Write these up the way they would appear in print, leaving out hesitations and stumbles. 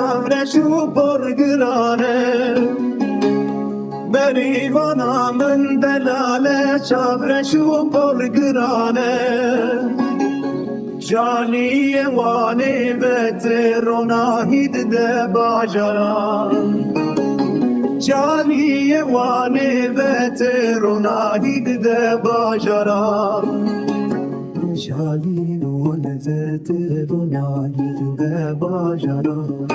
چاورش و برگرانه بریوانا من دلاله چاورش و برگرانه جانی وانی بترونا هید ده باجران جانی وانی بترونا هید ده باجران جانی وانی بترونا هید ده باجران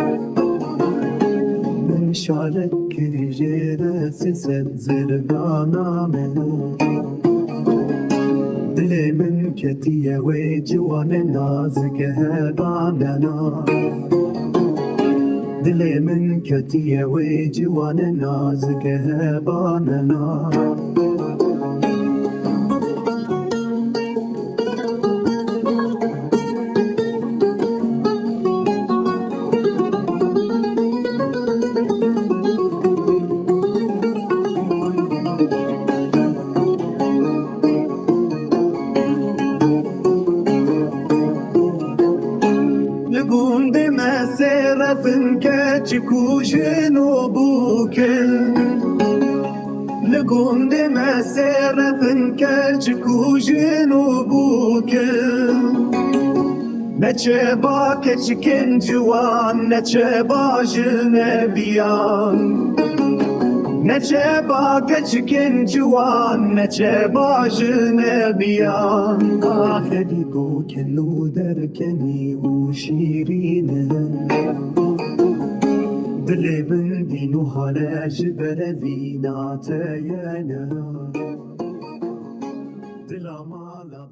من شالک جیره سیست زرگانا منو دل من کتیه و جوان نازک هباننا دل من کتیه و جوان نازک هباننا لگوند مسرفن که چکوشن و بوکن لگوند مسرفن که چکوشن و بوکن نچه با کچکن جوان نچه با جنبیان نچه با کچکن جوان نچه با جنبیان آخری گو کلو درکنی و شیرینه دل من دینو حالا جبر وینات یانا دل مالا